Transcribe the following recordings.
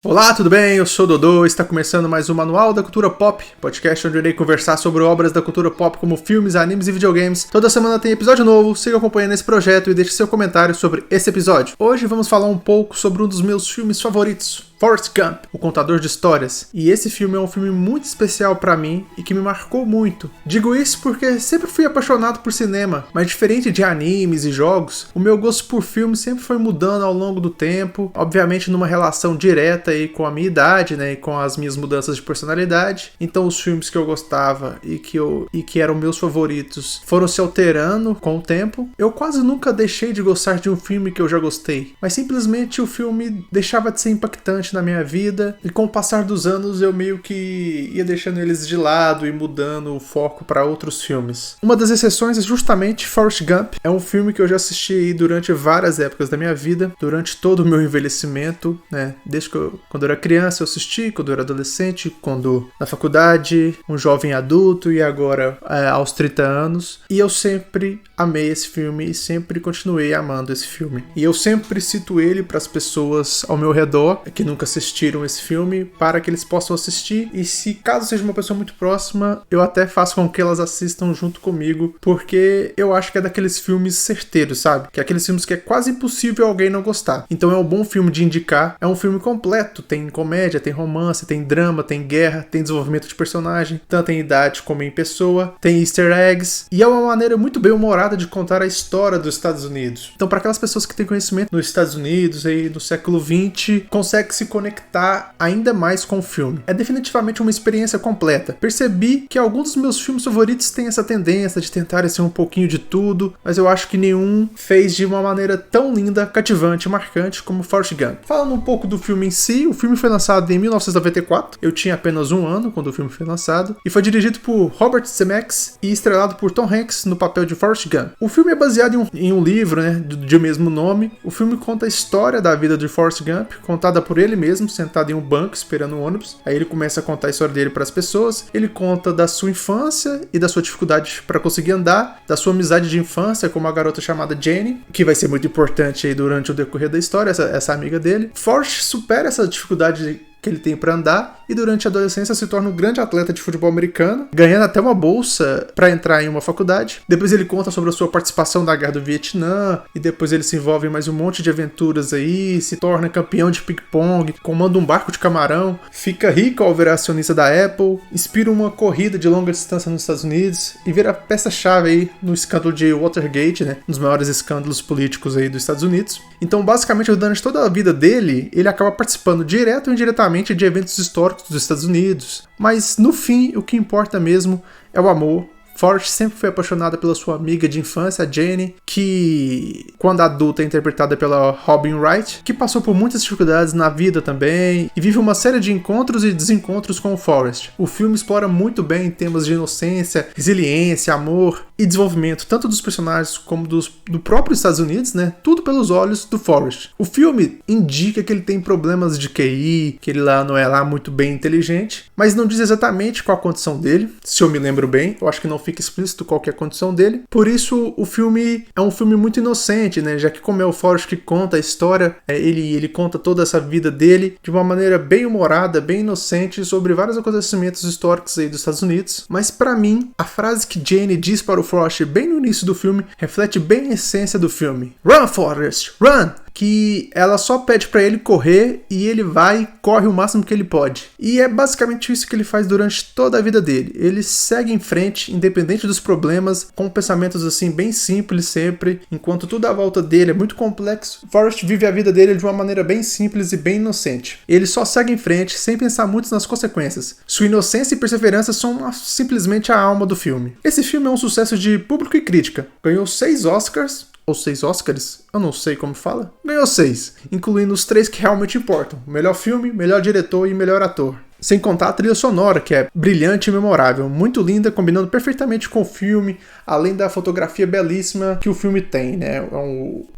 Olá, tudo bem? Eu sou o Dodô, está começando mais um Manual da Cultura Pop, podcast onde eu irei conversar sobre obras da cultura pop como filmes, animes e videogames. Toda semana tem episódio novo, siga acompanhando esse projeto e deixe seu comentário sobre esse episódio. Hoje vamos falar um pouco sobre um dos meus filmes favoritos, Forrest Gump, o contador de histórias. E esse filme é um filme muito especial pra mim e que me marcou muito. Digo isso porque sempre fui apaixonado por cinema, mas diferente de animes e jogos, o meu gosto por filmes sempre foi mudando ao longo do tempo, obviamente numa relação direta aí com a minha idade, né, e com as minhas mudanças de personalidade. Então os filmes que eu gostava e que eram meus favoritos foram se alterando com o tempo. Eu quase nunca deixei de gostar de um filme que eu já gostei, mas simplesmente o filme deixava de ser impactante na minha vida, e com o passar dos anos eu meio que ia deixando eles de lado e mudando o foco para outros filmes. Uma das exceções é justamente Forrest Gump. É um filme que eu já assisti durante várias épocas da minha vida, durante todo o meu envelhecimento, né? Desde quando eu era criança eu assisti, quando eu era adolescente, quando na faculdade, um jovem adulto e agora aos 30 anos. E eu sempre amei esse filme e sempre continuei amando esse filme. E eu sempre cito ele para as pessoas ao meu redor que nunca assistiram esse filme, para que eles possam assistir, e se caso seja uma pessoa muito próxima, eu até faço com que elas assistam junto comigo, porque eu acho que é daqueles filmes certeiros, sabe? Que é aqueles filmes que é quase impossível alguém não gostar. Então é um bom filme de indicar, é um filme completo, tem comédia, tem romance, tem drama, tem guerra, tem desenvolvimento de personagem, tanto em idade como em pessoa, tem easter eggs, e é uma maneira muito bem humorada de contar a história dos Estados Unidos. Então para aquelas pessoas que têm conhecimento nos Estados Unidos aí no século XX, consegue se conectar ainda mais com o filme. É definitivamente uma experiência completa. Percebi que alguns dos meus filmes favoritos têm essa tendência de tentar ser um pouquinho de tudo, mas eu acho que nenhum fez de uma maneira tão linda, cativante e marcante como Forrest Gump. Falando um pouco do filme em si, o filme foi lançado em 1994, eu tinha apenas 1 ano quando o filme foi lançado, e foi dirigido por Robert Zemeckis e estrelado por Tom Hanks no papel de Forrest Gump. O filme é baseado em um livro, né, de mesmo nome. O filme conta a história da vida de Forrest Gump, contada por ele mesmo, sentado em um banco esperando um ônibus. Aí ele começa a contar a história dele para as pessoas. Ele conta da sua infância e da sua dificuldade para conseguir andar, da sua amizade de infância com uma garota chamada Jenny, que vai ser muito importante aí durante o decorrer da história, essa amiga dele. Forrest supera essa dificuldade que ele tem para andar e durante a adolescência se torna um grande atleta de futebol americano, ganhando até uma bolsa para entrar em uma faculdade. Depois ele conta sobre a sua participação na Guerra do Vietnã e depois ele se envolve em mais um monte de aventuras aí, se torna campeão de ping-pong, comanda um barco de camarão, fica rico ao virar acionista da Apple, inspira uma corrida de longa distância nos Estados Unidos e vira peça-chave aí no escândalo de Watergate, né, um dos maiores escândalos políticos aí dos Estados Unidos. Então, basicamente, durante toda a vida dele, ele acaba participando direto ou indiretamente de eventos históricos dos Estados Unidos, mas no fim o que importa mesmo é o amor. Forrest sempre foi apaixonada pela sua amiga de infância, a Jenny, que, quando adulta, é interpretada pela Robin Wright, que passou por muitas dificuldades na vida também, e vive uma série de encontros e desencontros com o Forrest. O filme explora muito bem temas de inocência, resiliência, amor e desenvolvimento, tanto dos personagens como do próprio Estados Unidos, né? Tudo pelos olhos do Forrest. O filme indica que ele tem problemas de QI, que ele lá não é lá muito bem inteligente, mas não diz exatamente qual a condição dele, se eu me lembro bem. Eu acho que não fica explícito qual que é a condição dele. Por isso, o filme é um filme muito inocente, né? Já que como é o Forrest que conta a história, ele conta toda essa vida dele de uma maneira bem humorada, bem inocente, sobre vários acontecimentos históricos aí dos Estados Unidos. Mas pra mim, a frase que Jenny diz para o Forrest bem no início do filme reflete bem a essência do filme. Run, Forrest, run! Que ela só pede pra ele correr e ele vai e corre o máximo que ele pode. E é basicamente isso que ele faz durante toda a vida dele. Ele segue em frente, independente dos problemas, com pensamentos assim bem simples sempre, enquanto tudo à volta dele é muito complexo. Forrest vive a vida dele de uma maneira bem simples e bem inocente. Ele só segue em frente sem pensar muito nas consequências. Sua inocência e perseverança são simplesmente a alma do filme. Esse filme é um sucesso de público e crítica. Ganhou 6 Oscars, ou 6 Oscars, eu não sei como fala, ganhou 6, incluindo os 3 que realmente importam: melhor filme, melhor diretor e melhor ator. Sem contar a trilha sonora, que é brilhante e memorável, muito linda, combinando perfeitamente com o filme, além da fotografia belíssima que o filme tem, né?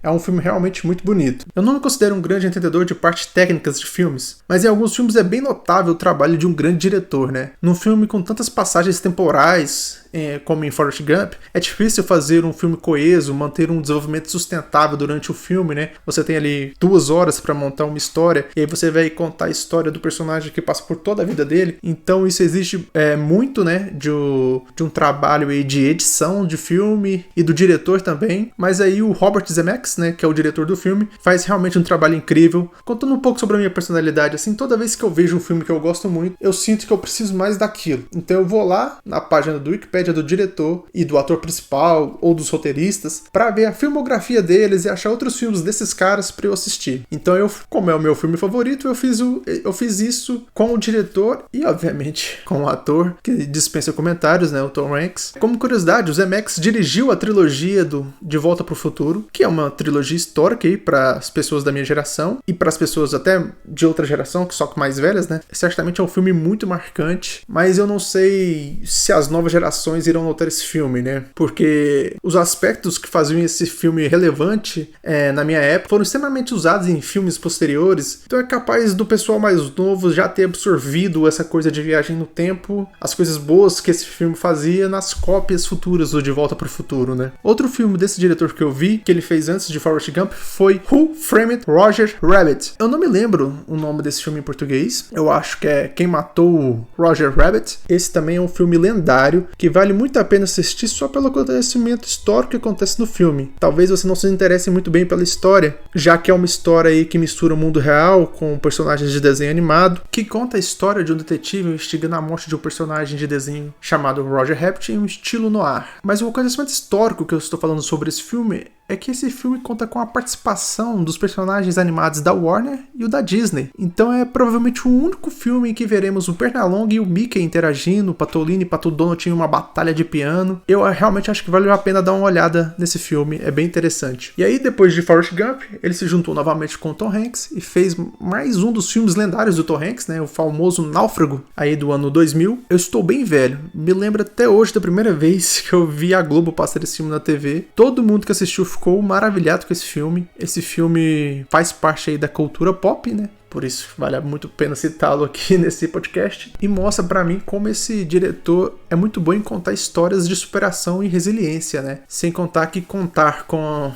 É um filme realmente muito bonito. Eu não me considero um grande entendedor de partes técnicas de filmes, mas em alguns filmes é bem notável o trabalho de um grande diretor, né? Num filme com tantas passagens temporais, como em Forrest Gump, é difícil fazer um filme coeso, manter um desenvolvimento sustentável durante o filme, né? Você tem ali 2 horas para montar uma história, e aí você vai contar a história do personagem que passa por toda a vida dele. Então isso exige muito, né, de um trabalho aí de edição de filme e do diretor também. Mas aí o Robert Zemeckis, né, que é o diretor do filme, faz realmente um trabalho incrível. Contando um pouco sobre a minha personalidade, assim, toda vez que eu vejo um filme que eu gosto muito, eu sinto que eu preciso mais daquilo. Então eu vou lá na página do Wikipedia do diretor e do ator principal ou dos roteiristas para ver a filmografia deles e achar outros filmes desses caras para eu assistir. Então como é o meu filme favorito, eu fiz isso com o diretor e obviamente com o ator que dispensa comentários, né, o Tom Hanks. Como curiosidade, o Zemeckis dirigiu a trilogia do De Volta para o Futuro, que é uma trilogia histórica aí para as pessoas da minha geração e para as pessoas até de outra geração, que só que mais velhas, né? Certamente é um filme muito marcante, mas eu não sei se as novas gerações irão notar esse filme, né? Porque os aspectos que faziam esse filme relevante na minha época foram extremamente usados em filmes posteriores, então é capaz do pessoal mais novo já ter absorvido essa coisa de viagem no tempo, as coisas boas que esse filme fazia nas cópias futuras do De Volta para o Futuro, né? Outro filme desse diretor que eu vi, que ele fez antes de Forrest Gump, foi Who Framed Roger Rabbit. Eu não me lembro o nome desse filme em português, eu acho que é Quem Matou Roger Rabbit. Esse também é um filme lendário, que vale muito a pena assistir só pelo acontecimento histórico que acontece no filme. Talvez você não se interesse muito bem pela história, já que é uma história aí que mistura o mundo real com personagens de desenho animado, que conta a história de um detetive investigando a morte de um personagem de desenho chamado Roger Rabbit em um estilo noir. Mas o acontecimento histórico que eu estou falando sobre esse filme é que esse filme conta com a participação dos personagens animados da Warner e o da Disney. Então é provavelmente o único filme em que veremos o Pernalonga e o Mickey interagindo, o Patolino e o Pato Donald em uma batalha de piano. Eu realmente acho que vale a pena dar uma olhada nesse filme, é bem interessante. E aí, depois de Forrest Gump, ele se juntou novamente com o Tom Hanks e fez mais um dos filmes lendários do Tom Hanks, né, o famoso Náufrago, aí do ano 2000. Eu estou bem velho, me lembro até hoje da primeira vez que eu vi a Globo passar esse filme na TV. Todo mundo que assistiu ficou maravilhado com esse filme. Esse filme faz parte aí da cultura pop, né? Por isso vale muito a pena citá-lo aqui nesse podcast. E mostra pra mim como esse diretor é muito bom em contar histórias de superação e resiliência, né? Sem contar que contar com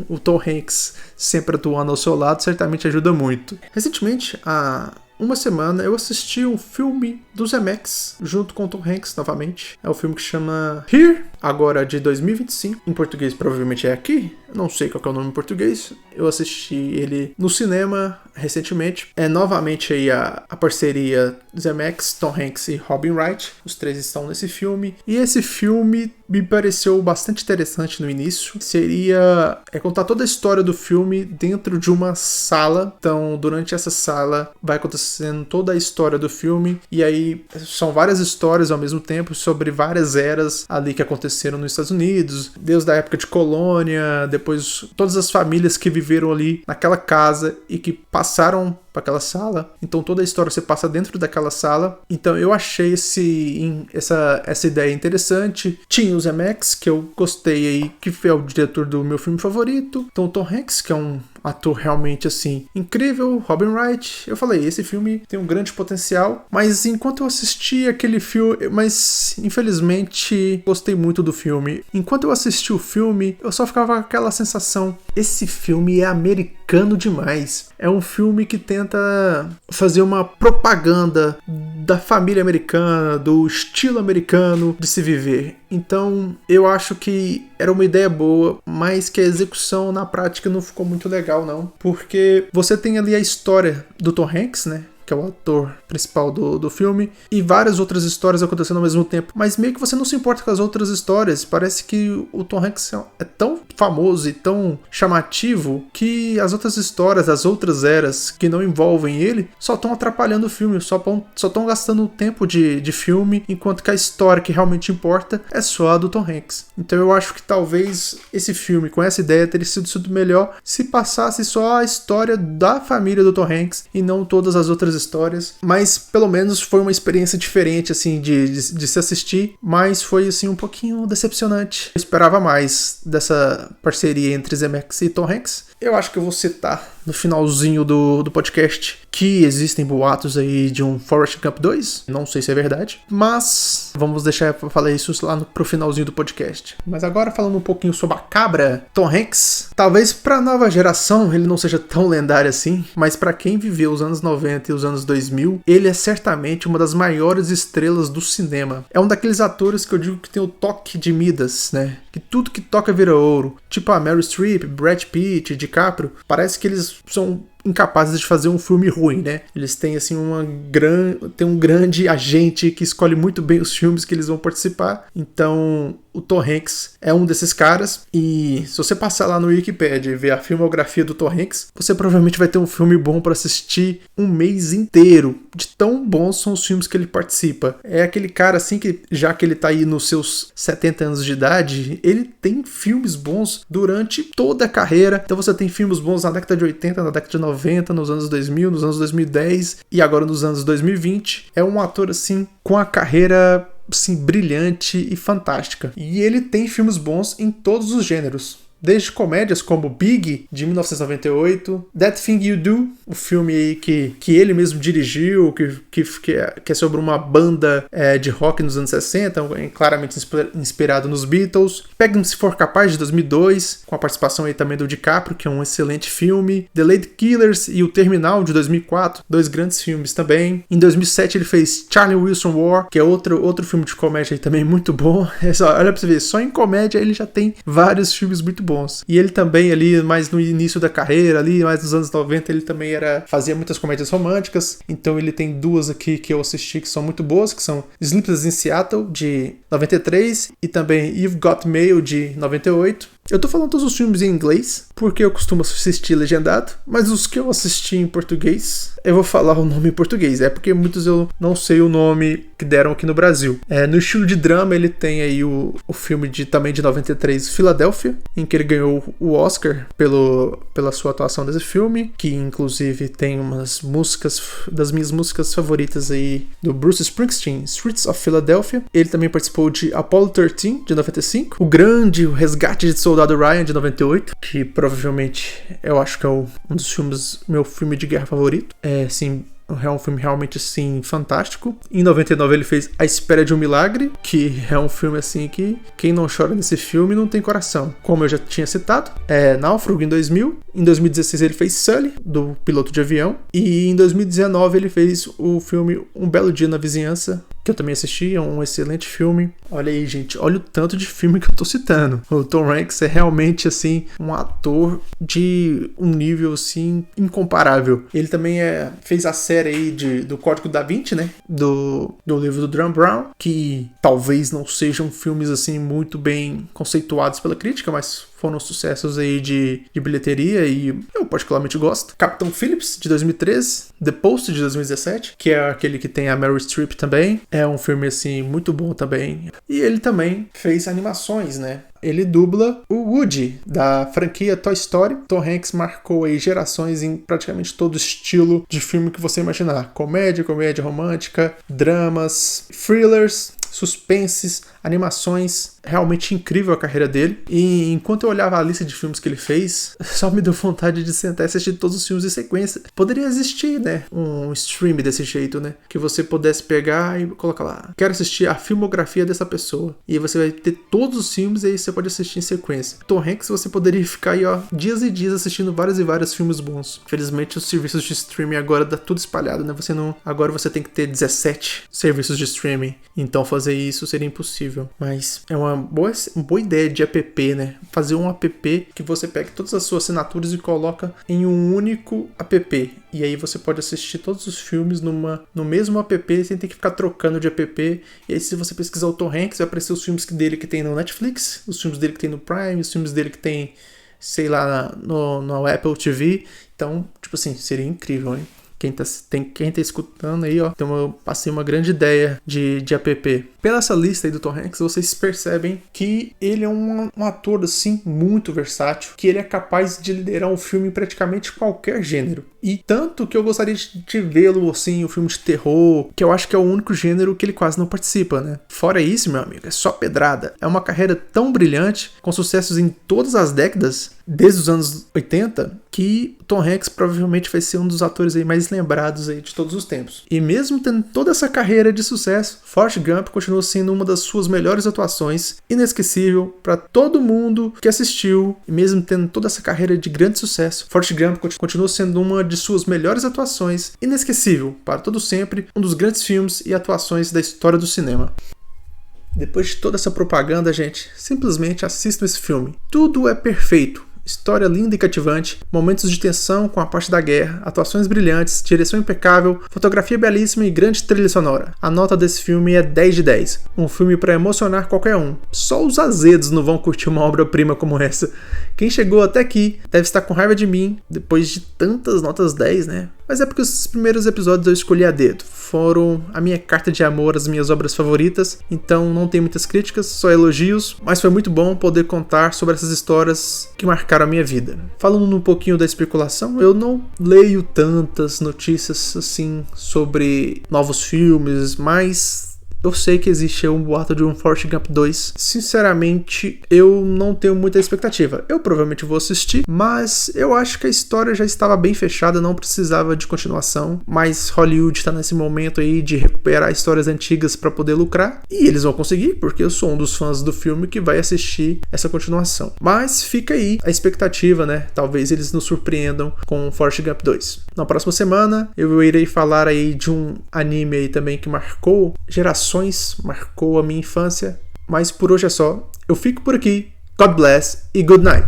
o Tom Hanks sempre atuando ao seu lado certamente ajuda muito. Recentemente, há uma semana, eu assisti um filme do Zemeckis junto com o Tom Hanks novamente. É um filme que chama Here, agora de 2025. Em português provavelmente é Aqui. Eu não sei qual é o nome em português. Eu assisti ele no cinema recentemente. É novamente aí a parceria Zemeckis, Tom Hanks e Robin Wright. Os três estão nesse filme. E esse filme me pareceu bastante interessante no início. Seria contar toda a história do filme dentro de uma sala. Então, durante essa sala vai acontecendo toda a história do filme. E aí são várias histórias ao mesmo tempo sobre várias eras ali que aconteceram nos Estados Unidos. Desde a época de colônia, depois todas as famílias que viveram ali naquela casa e que passaram para aquela sala. Então toda a história se passa dentro daquela sala. Então eu achei essa ideia interessante. Tinha o Zemeckis, que eu gostei aí, que foi o diretor do meu filme favorito. Então o Tom Hanks, que é um ator realmente assim incrível, Robin Wright. Eu falei, esse filme tem um grande potencial, mas enquanto eu assisti aquele filme, mas infelizmente gostei muito do filme. Enquanto eu assisti o filme, eu só ficava com aquela sensação, esse filme é americano demais. É um filme que tenta fazer uma propaganda da família americana, do estilo americano de se viver. Então, eu acho que era uma ideia boa, mas que a execução na prática não ficou muito legal, não. Porque você tem ali a história do Tom Hanks, né? Que é o ator principal do filme, e várias outras histórias acontecendo ao mesmo tempo, mas meio que você não se importa com as outras histórias. Parece que o Tom Hanks é tão famoso e tão chamativo que as outras histórias, as outras eras que não envolvem ele, só estão atrapalhando o filme, só estão gastando tempo de filme, enquanto que a história que realmente importa é só a do Tom Hanks. Então eu acho que talvez esse filme, com essa ideia, teria sido melhor se passasse só a história da família do Tom Hanks e não todas as outras histórias, mas pelo menos foi uma experiência diferente, assim, de se assistir, mas foi, assim, um pouquinho decepcionante. Eu esperava mais dessa parceria entre Zemeckis e Tom Hanks. Eu acho que eu vou citar no finalzinho do podcast que existem boatos aí de um Forrest Gump 2. Não sei se é verdade, mas vamos deixar pra falar isso lá pro finalzinho do podcast. Mas agora falando um pouquinho sobre a cabra, Tom Hanks, talvez pra nova geração ele não seja tão lendário assim, mas pra quem viveu os anos 90 e os anos 2000, ele é certamente uma das maiores estrelas do cinema. É um daqueles atores que eu digo que tem o toque de Midas, né? Que tudo que toca vira ouro. Tipo a Meryl Streep, Brad Pitt, DiCaprio, parece que eles são incapazes de fazer um filme ruim, né? Eles têm, assim, tem um grande agente que escolhe muito bem os filmes que eles vão participar. Então, o Tom Hanks é um desses caras. E se você passar lá no Wikipedia e ver a filmografia do Tom Hanks, você provavelmente vai ter um filme bom para assistir um mês inteiro. De tão bons são os filmes que ele participa. É aquele cara, assim, que já que ele tá aí nos seus 70 anos de idade, ele tem filmes bons durante toda a carreira. Então você tem filmes bons na década de 80, na década de 90, nos anos 2000, nos anos 2010 e agora nos anos 2020. É um ator, assim, com a carreira, assim, brilhante e fantástica. E ele tem filmes bons em todos os gêneros. Desde comédias como Big, de 1998, That Thing You Do, o filme aí que ele mesmo dirigiu, que é sobre uma banda de rock nos anos 60, claramente inspirado nos Beatles. Pegue-me Se For Capaz, de 2002, com a participação aí também do DiCaprio, que é um excelente filme. The Lady Killers e O Terminal, de 2004, dois grandes filmes também. Em 2007 ele fez Charlie Wilson War, que é outro filme de comédia aí também muito bom. Olha pra você ver, só em comédia ele já tem vários filmes muito bons. E ele também ali, mais no início da carreira, ali mais nos anos 90, ele também fazia muitas comédias românticas. Então ele tem duas aqui que eu assisti que são muito boas, que são Sleepless in Seattle, de 93, e também You've Got Mail, de 98. Eu tô falando todos os filmes em inglês, porque eu costumo assistir legendado, mas os que eu assisti em português, eu vou falar o nome em português, porque muitos eu não sei o nome que deram aqui no Brasil. No estilo de drama, ele tem aí o filme também de 93, Philadelphia, em que ele ganhou o Oscar pela sua atuação nesse filme, que inclusive tem umas músicas, das minhas músicas favoritas aí, do Bruce Springsteen, Streets of Philadelphia. Ele também participou de Apollo 13, de 95, O Resgate de Soldado Ryan, de 98, que provavelmente eu acho que é um dos filmes, meu filme de guerra favorito. É um filme realmente, assim, fantástico. Em 99 ele fez A Espera de um Milagre, que é um filme, assim, que quem não chora nesse filme não tem coração. Como eu já tinha citado, Náufrago em 2000. Em 2016 ele fez Sully, do piloto de avião. E em 2019 ele fez o filme Um Belo Dia na Vizinhança, que eu também assisti, é um excelente filme. Olha aí, gente, olha o tanto de filme que eu tô citando. O Tom Hanks é realmente, assim, um ator de um nível, assim, incomparável. Ele também fez a série aí do Código da Vinci, né? Do livro do Dan Brown, que talvez não sejam filmes, assim, muito bem conceituados pela crítica, mas foram sucessos aí de bilheteria e eu particularmente gosto. Capitão Phillips, de 2013, The Post, de 2017, que é aquele que tem a Meryl Streep também. É um filme, assim, muito bom também. E ele também fez animações, né? Ele dubla o Woody, da franquia Toy Story. Tom Hanks marcou aí gerações em praticamente todo estilo de filme que você imaginar. Comédia romântica, dramas, thrillers, suspenses, animações. Realmente incrível a carreira dele. E enquanto eu olhava a lista de filmes que ele fez, só me deu vontade de sentar e assistir todos os filmes em sequência. Poderia existir, né, um stream desse jeito, né, que você pudesse pegar e colocar lá, quero assistir a filmografia dessa pessoa. E aí você vai ter todos os filmes e aí você pode assistir em sequência. Tom Hanks, você poderia ficar aí, ó, dias e dias assistindo vários e vários filmes bons. Infelizmente, os serviços de streaming agora dá tudo espalhado, né? Agora você tem que ter 17 serviços de streaming. Então fazer isso seria impossível. Mas é uma boa ideia de app, né? Fazer um app que você pega todas as suas assinaturas e coloca em um único app. E aí você pode assistir todos os filmes no mesmo app, sem ter que ficar trocando de app. E aí se você pesquisar o Tom Hanks, vai aparecer os filmes dele que tem no Netflix, os filmes dele que tem no Prime, os filmes dele que tem, sei lá, no Apple TV. Então, tipo assim, seria incrível, hein? Quem tá escutando aí, ó, então eu passei uma grande ideia de app. pela essa lista aí do Tom Hanks, vocês percebem que ele é um ator, assim, muito versátil, que ele é capaz de liderar um filme em praticamente qualquer gênero. E tanto que eu gostaria de vê-lo, assim, um filme de terror, que eu acho que é o único gênero que ele quase não participa, né? Fora isso, meu amigo, é só pedrada. É uma carreira tão brilhante, com sucessos em todas as décadas, desde os anos 80, que Tom Hanks provavelmente vai ser um dos atores aí mais lembrados aí de todos os tempos. E mesmo tendo toda essa carreira de sucesso, Forrest Gump continua sendo uma das suas melhores atuações, inesquecível para todo mundo que assistiu. E mesmo tendo toda essa carreira de grande sucesso, Forrest Gump continua sendo uma de suas melhores atuações, inesquecível para todo sempre, um dos grandes filmes e atuações da história do cinema. Depois de toda essa propaganda, gente, simplesmente assistam esse filme. Tudo é perfeito. História linda e cativante, momentos de tensão com a parte da guerra, atuações brilhantes, direção impecável, fotografia belíssima e grande trilha sonora. A nota desse filme é 10 de 10. Um filme para emocionar qualquer um. Só os azedos não vão curtir uma obra-prima como essa. Quem chegou até aqui deve estar com raiva de mim, depois de tantas notas 10, né? Mas é porque os primeiros episódios eu escolhi a dedo. Foram a minha carta de amor às minhas obras favoritas, então não tem muitas críticas, só elogios, mas foi muito bom poder contar sobre essas histórias que marcaram a minha vida. Falando um pouquinho da especulação, eu não leio tantas notícias assim sobre novos filmes, mas eu sei que existe um boato de um Forrest Gump 2. Sinceramente, eu não tenho muita expectativa. Eu provavelmente vou assistir, mas eu acho que a história já estava bem fechada, não precisava de continuação. Mas Hollywood está nesse momento aí de recuperar histórias antigas para poder lucrar. E eles vão conseguir, porque eu sou um dos fãs do filme que vai assistir essa continuação. Mas fica aí a expectativa, né? Talvez eles nos surpreendam com Forrest Gump 2. Na próxima semana, eu irei falar aí de um anime aí também que marcou gerações, marcou a minha infância, mas por hoje é só. Eu fico por aqui. God bless e good night.